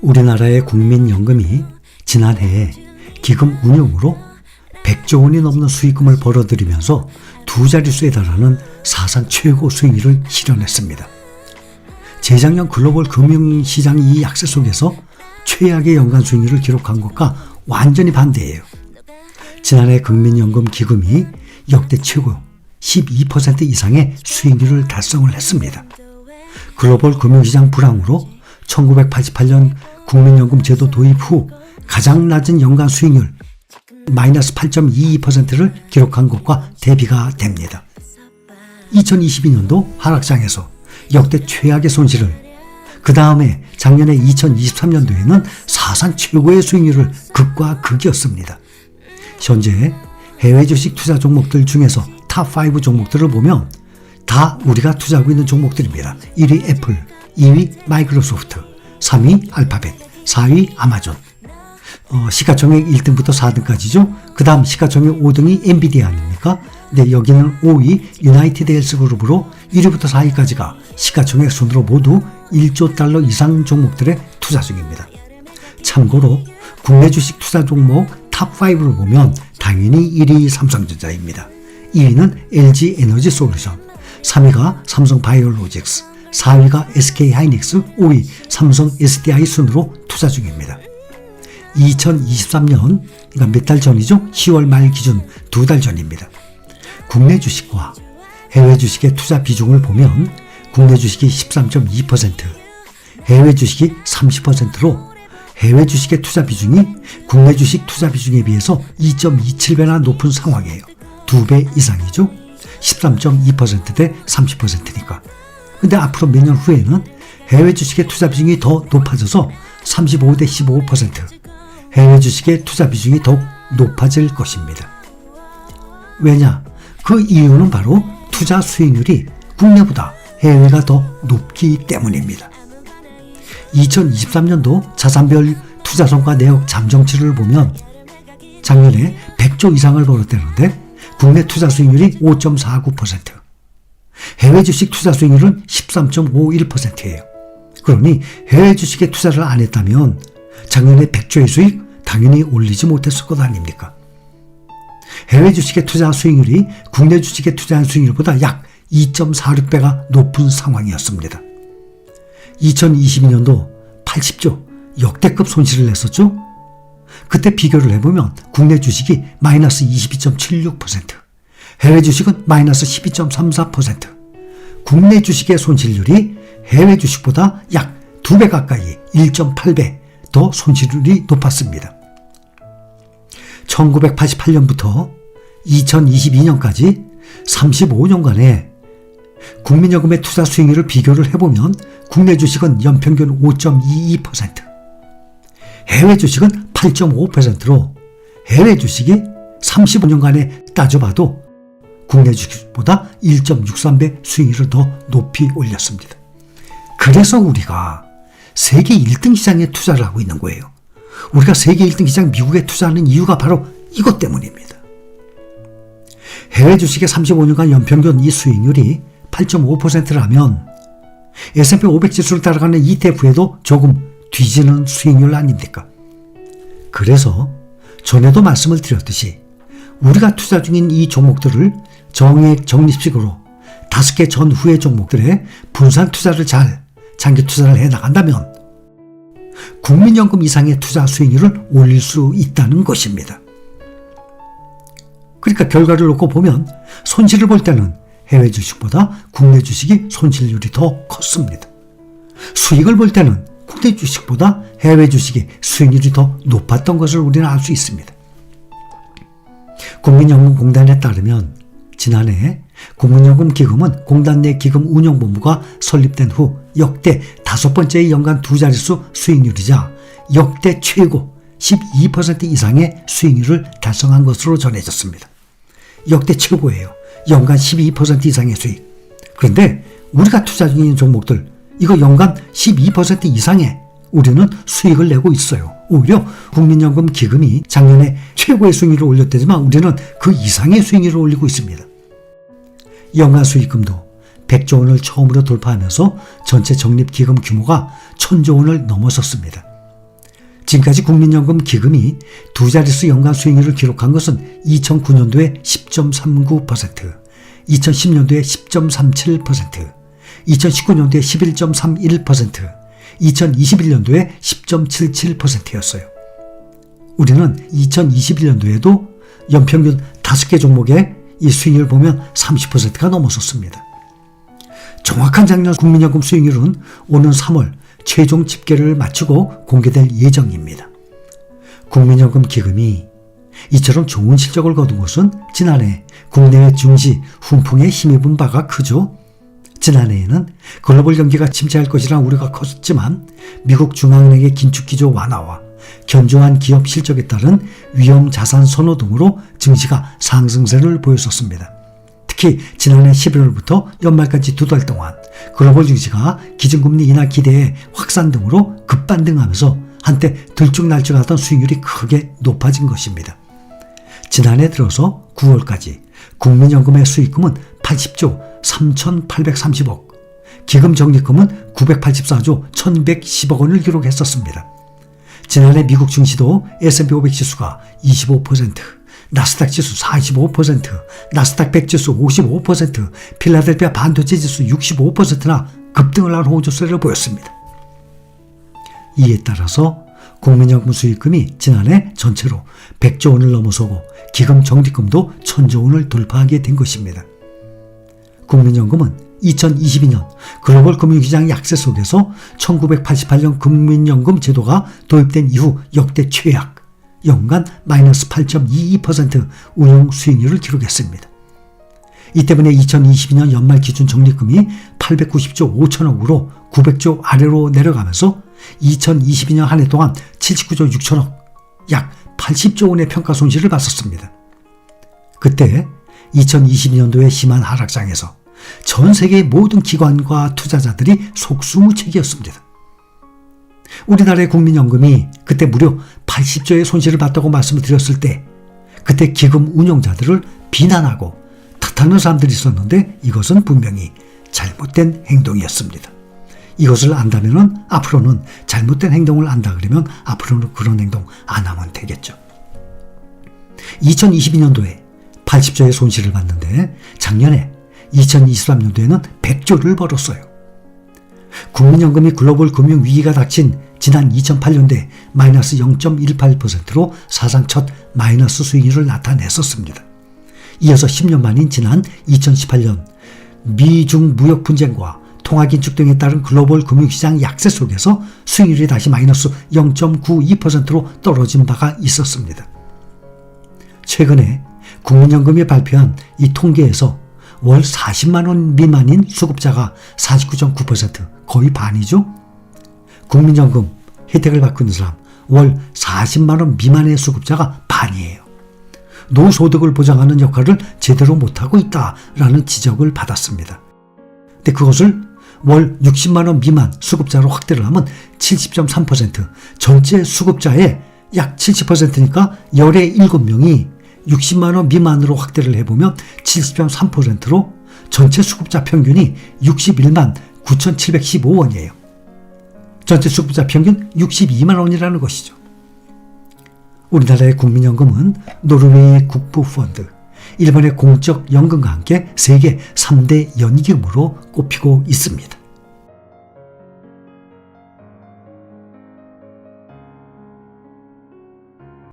우리나라의 국민연금이 지난해에 기금 운용으로 100조 원이 넘는 수익금을 벌어들이면서 두 자릿수에 달하는 사상 최고 수익률을 실현했습니다. 재작년 글로벌 금융시장 이 약세 속에서 최악의 연간 수익률을 기록한 것과 완전히 반대예요. 지난해 국민연금 기금이 역대 최고 12% 이상의 수익률을 달성을 했습니다. 글로벌 금융시장 불황으로 1988년 국민연금 제도 도입 후 가장 낮은 연간 수익률 마이너스 8.22%를 기록한 것과 대비가 됩니다. 2022년도 하락장에서 역대 최악의 손실을, 그 다음에 작년에 2023년도에는 사상 최고의 수익률을 극과 극이었습니다. 현재 해외 주식 투자 종목들 중에서 탑5 종목들을 보면 다 우리가 투자하고 있는 종목들입니다. 1위 애플, 2위 마이크로소프트, 3위 알파벳, 4위 아마존. 시가총액 1등부터 4등까지죠. 그 다음 시가총액 5등이 엔비디아 아닙니까? 근데 여기는 5위 유나이티드 헬스그룹으로 1위부터 4위까지가 시가총액 순으로 모두 1조 달러 이상 종목들의 투자 중입니다. 참고로 국내 주식 투자 종목 탑5를 보면 당연히 1위 삼성전자입니다. 2위는 LG에너지솔루션, 3위가 삼성바이오로직스, 4위가 SK하이닉스, 5위 삼성 SDI 순으로 투자 중입니다. 2023년, 그러니까 몇 달 전이죠? 10월 말 기준 2달 전입니다. 국내 주식과 해외 주식의 투자 비중을 보면 국내 주식이 13.2%, 해외 주식이 30%로 해외 주식의 투자 비중이 국내 주식 투자 비중에 비해서 2.27배나 높은 상황이에요. 2배 이상이죠? 13.2% 대 30%니까. 근데 앞으로 몇 년 후에는 해외 주식의 투자 비중이 더 높아져서 35 대 15%, 해외 주식의 투자 비중이 더욱 높아질 것입니다. 왜냐? 그 이유는 바로 투자 수익률이 국내보다 해외가 더 높기 때문입니다. 2023년도 자산별 투자성과 내역 잠정치를 보면 작년에 100조 이상을 벌었다는데 국내 투자 수익률이 5.49%, 해외 주식 투자 수익률은 13.51%예요. 그러니 해외 주식에 투자를 안 했다면 작년에 100조의 수익 당연히 올리지 못했을 것 아닙니까? 해외 주식의 투자 수익률이 국내 주식에 투자한 수익률보다 약 2.46배가 높은 상황이었습니다. 2022년도 80조 역대급 손실을 냈었죠? 그때 비교를 해보면 국내 주식이 마이너스 22.76%, 해외 주식은 마이너스 12.34%, 국내 주식의 손실률이 해외 주식보다 약 2배 가까이 1.8배 더 손실률이 높았습니다. 1988년부터 2022년까지 35년간의 국민연금의 투자 수익률을 비교를 해보면 국내 주식은 연평균 5.22%, 해외 주식은 8.5%로 해외 주식이 35년간에 따져봐도 국내 주식보다 1.63배 수익률을 더 높이 올렸습니다. 그래서 우리가 세계 1등 시장에 투자를 하고 있는 거예요. 우리가 세계 1등 시장 미국에 투자하는 이유가 바로 이것 때문입니다. 해외 주식의 35년간 연평균 이 수익률이 8.5%라면 S&P 500 지수를 따라가는 ETF에도 조금 뒤지는 수익률 아닙니까? 그래서 전에도 말씀을 드렸듯이 우리가 투자 중인 이 종목들을 정액 적립식으로 5개 전후의 종목들에 분산 투자를 장기 투자를 해나간다면 국민연금 이상의 투자 수익률을 올릴 수 있다는 것입니다. 그러니까 결과를 놓고 보면 손실을 볼 때는 해외 주식보다 국내 주식이 손실률이 더 컸습니다. 수익을 볼 때는 국내 주식보다 해외 주식의 수익률이 더 높았던 것을 우리는 알 수 있습니다. 국민연금공단에 따르면 지난해 국민연금 기금은 공단 내 기금 운용본부가 설립된 후 역대 5번째의 연간 두 자릿수 수익률이자 역대 최고 12% 이상의 수익률을 달성한 것으로 전해졌습니다. 역대 최고예요. 연간 12% 이상의 수익. 그런데 우리가 투자 중인 종목들 이거 연간 12% 이상의 우리는 수익을 내고 있어요. 오히려 국민연금 기금이 작년에 최고의 수익률을 올렸다지만 우리는 그 이상의 수익률을 올리고 있습니다. 연간 수익금도 100조 원을 처음으로 돌파하면서 전체 적립기금 규모가 1000조 원을 넘어섰습니다. 지금까지 국민연금 기금이 두 자릿수 연간 수익률을 기록한 것은 2009년도에 10.39%, 2010년도에 10.37%, 2019년도에 11.31%, 2021년도에 10.77%였어요. 우리는 2021년도에도 연평균 5개 종목의 이 수익률을 보면 30%가 넘어섰습니다. 정확한 작년 국민연금 수익률은 오는 3월 최종 집계를 마치고 공개될 예정입니다. 국민연금 기금이 이처럼 좋은 실적을 거둔 것은 지난해 국내외 증시 훈풍에 힘입은 바가 크죠. 지난해에는 글로벌 경기가 침체할 것이라는 우려가 컸지만 미국 중앙은행의 긴축기조 완화와 견조한 기업 실적에 따른 위험 자산 선호 등으로 증시가 상승세를 보였었습니다. 특히 지난해 11월부터 연말까지 2달 동안 글로벌 증시가 기준금리 인하 기대의 확산 등으로 급반등하면서 한때 들쭉날쭉하던 수익률이 크게 높아진 것입니다. 지난해 들어서 9월까지 국민연금의 수익금은 80조 3,830억, 기금 적립금은 984조 1,110억 원을 기록했었습니다. 지난해 미국 증시도 S&P 500 지수가 25%, 나스닥 지수 45%, 나스닥 100 지수 55%, 필라델피아 반도체 지수 65%나 급등을 한 호조세를 보였습니다. 이에 따라서 국민연금 수익금이 지난해 전체로 100조 원을 넘어서고 기금 적립금도 1000조 원을 돌파하게 된 것입니다. 국민연금은 2022년 글로벌 금융시장 약세 속에서 1988년 국민연금 제도가 도입된 이후 역대 최악, 연간 마이너스 8.22% 운용 수익률을 기록했습니다. 이 때문에 2022년 연말 기준 적립금이 890조 5천억으로 900조 아래로 내려가면서 2022년 한 해 동안 79조 6천억, 약 80조 원의 평가 손실을 봤었습니다. 그때 2022년도의 심한 하락장에서 전 세계의 모든 기관과 투자자들이 속수무책이었습니다. 우리나라의 국민연금이 그때 무려 80조의 손실을 봤다고 말씀을 드렸을 때 그때 기금 운용자들을 비난하고 탓하는 사람들이 있었는데 이것은 분명히 잘못된 행동이었습니다. 이것을 안다면 앞으로는 잘못된 행동을 안다 그러면 앞으로는 그런 행동 안 하면 되겠죠. 2022년도에 80조의 손실을 봤는데 작년에 2023년도에는 100조를 벌었어요. 국민연금이 글로벌 금융위기가 닥친 지난 2008년도에 마이너스 0.18%로 사상 첫 마이너스 수익률을 나타냈었습니다. 이어서 10년 만인 지난 2018년 미중 무역 분쟁과 통화긴축 등에 따른 글로벌 금융시장 약세 속에서 수익률이 다시 마이너스 0.92%로 떨어진 바가 있었습니다. 최근에 국민연금이 발표한 이 통계에서 월 40만 원 미만인 수급자가 49.9%, 거의 반이죠. 국민연금 혜택을 받고 있는 사람 월 40만 원 미만의 수급자가 반이에요. 노소득을 보장하는 역할을 제대로 못하고 있다라는 지적을 받았습니다. 근데 그것을 월 60만 원 미만 수급자로 확대를 하면 70.3%, 전체 수급자의 약 70%니까 열의 7명이 60만 원 미만으로 확대를 해보면 70.3%로 전체 수급자 평균이 61만 9,715원이에요. 전체 수급자 평균 62만 원이라는 것이죠. 우리나라의 국민연금은 노르웨이의 국부펀드, 일본의 공적 연금과 함께 세계 3대 연기금으로 꼽히고 있습니다.